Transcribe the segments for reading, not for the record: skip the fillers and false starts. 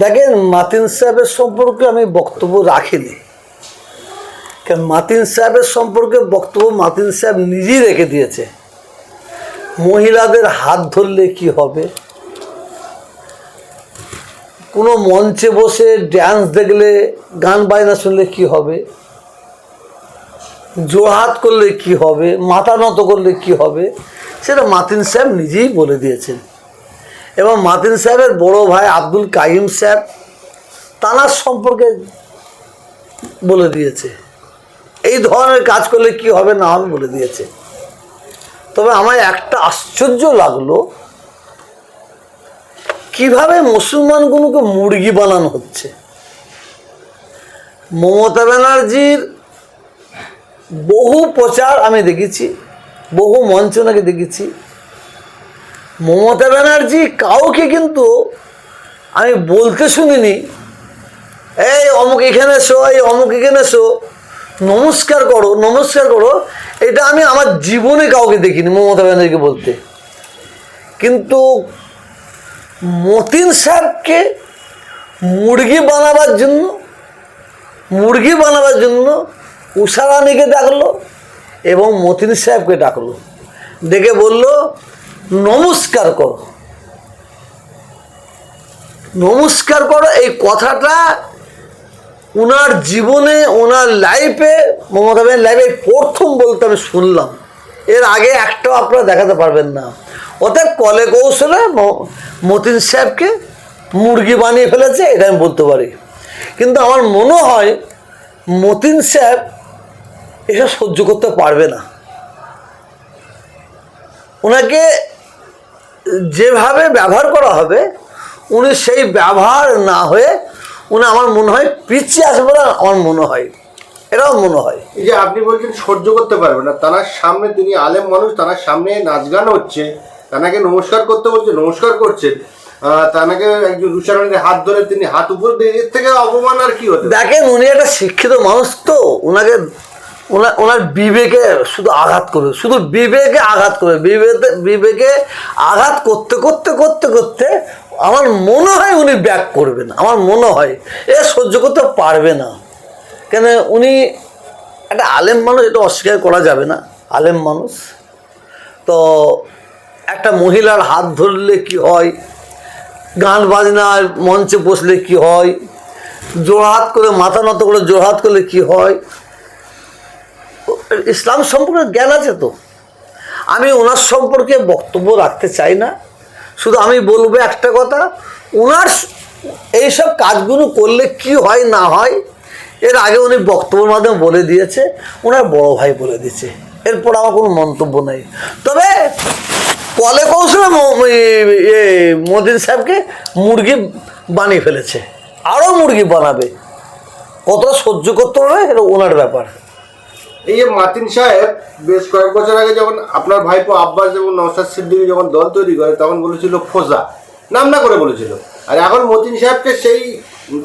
দেখেন, মাতিন সাহেবের সম্পর্কে আমি বক্তব্য রাখিনি, কারণ মাতিন সাহেবের সম্পর্কে বক্তব্য মাতিন সাহেব নিজেই রেখে দিয়েছে। মহিলাদের হাত ধরলে কি হবে, কোনো মঞ্চে বসে ড্যান্স দেখলে, গান বাজনা শুনলে কি হবে, জোড়হাত করলে কি হবে, মাথা নত করলে কি হবে, সেটা মাতিন সাহেব নিজেই বলে দিয়েছেন। এবং মাতিন সাহেবের বড় ভাই আব্দুল কাইম সাহেব তানার সম্পর্কে বলে দিয়েছে, এই ধরনের কাজ করলে কি হবে না হবে বলে দিয়েছে। তবে আমার একটা আশ্চর্য লাগলো, কিভাবে মুসলমানগুলোকে মুরগি বানানো হচ্ছে। মমতা ব্যানার্জির বহু প্রচার আমি দেখেছি, বহু মঞ্চ নাকি দেখেছি। মমতা ব্যানার্জি কাউকে কিন্তু আমি বলতে শুনিনি, এই অমুক এখানে এসো, এই অমুক এখানে এসো, নমস্কার করো, নমস্কার করো। এটা আমি আমার জীবনে কাউকে দেখিনি মমতা ব্যানার্জিকে বলতে। কিন্তু মতিন সাহেবকে মুরগি বানাবার জন্য উষা রানীকে ডাকলো এবং মতিন সাহেবকে ডাকলো, ডেকে বলল নমস্কার করো, নমস্কার করো। এই কথাটা ওনার জীবনে, ওনার লাইফে, মমতা ব্যানার্জির লাইফে প্রথম বলতে আমি শুনলাম। এর আগে একটাও আপনারা দেখাতে পারবেন না। অর্থাৎ কলে কৌশলে মতিন সাহেবকে মুরগি বানিয়ে ফেলেছে, এটা আমি বলতে পারি। কিন্তু আমার মনে হয় মতিন সাহেব এসব সহ্য করতে পারবে না। ওনাকে যেভাবে ব্যবহার করা হবে, উনি সেই ব্যবহার না হয়ে উনি আমার মনে হয় পিছিয়ে আসবে বলে আমার মনে হয়, এটাও মনে হয়। এই যে আপনি বলছেন সহ্য করতে পারবে না, তার সামনে তিনি আলেম মানুষ, তার সামনে নাচ গান হচ্ছে, তাকে নমস্কার করতে বলছে, নমস্কার করছেন, তাকে একজন রুশারানের হাত ধরে তিনি হাত উপর দিয়ে, এর থেকে অপমান আর কি হতে। দেখেন, উনি একটা শিক্ষিত মানুষ, তো ওনাকে ওনার বিবেকে শুধু আঘাত করবে, শুধু বিবেকে আঘাত করবে, বিবেকে আঘাত করতে করতে করতে করতে আমার মনে হয় উনি ব্যাক করবেন। আমার মনে হয় এ সহ্য করতে পারবে না। কেন, উনি একটা আলেম মানুষ, এটা অস্বীকার করা যাবে না, আলেম মানুষ। তো একটা মহিলার হাত ধরলে কি হয়, গান বাজনার মঞ্চে বসলে কি হয়, জোড়হাত করে মাথা নত করে জোড়হাত করলে কি হয়, ইসলাম সম্পর্কে জ্ঞান আছে তো। আমি ওনার সম্পর্কে বক্তব্য রাখতে চাই না, শুধু আমি বলবো একটা কথা, ওনার এইসব কাজগুলো করলে কি হয় না হয় এর আগে উনি বক্তব্যের মাধ্যমে বলে দিয়েছে, ওনার বড় ভাই বলে দিয়েছে। এরপর আমার কোনো মন্তব্য নেই। তবে কলে কৌশলে মতিন সাহেবকে মুরগি বানিয়ে ফেলেছে, আরও মুরগি বানাবে, কতটা সহ্য করতে হবে এটা ওনার ব্যাপার। এই যে মাতিন সাহেব বেশ কয়েক বছর আগে যখন আপনার ভাইপো আব্বাস এবং নওশাদ সিদ্দিকী যখন দল তৈরি করে, তখন বলেছিল ফোজা, নাম না করে বলেছিল। আর এখন মতিন সাহেবকে সেই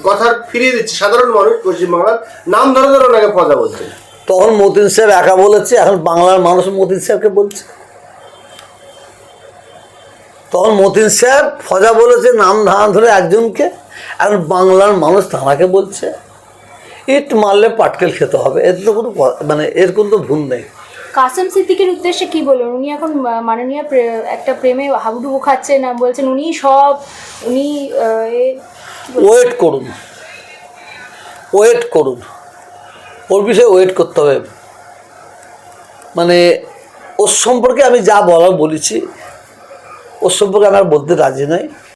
কথা ফিরিয়ে দিচ্ছে সাধারণ মানুষ, পশ্চিমবাংলার নাম ধরে ধরে ওনাকে ফজা বলছে। তখন মতিন সাহেব একা বলেছে, এখন বাংলার মানুষ মতিন সাহেবকে বলছে। তখন মতিন সাহেব ফজা বলেছে নাম ধারণ ধরে একজনকে, এখন বাংলার মানুষ থানাকে বলছে। ইট মারলে পাটকেল খেতে হবে, এর তো কোনো মানে এর কোনো তো ভুল নেই। কাসেম সিদ্দিকের উদ্দেশ্যে কি বলুন? উনি এখন মাননীয় একটা প্রেমে হাবুডুবু খাচ্ছে না, বলছেন উনি সব, উনি ওয়েট করুন, ওয়েট করুন, ওর বিষয়ে ওয়েট করতে হবে। মানে ওর সম্পর্কে আমি যা বলার বলেছি, ওর সম্পর্কে আমি আর বলতে রাজি নই।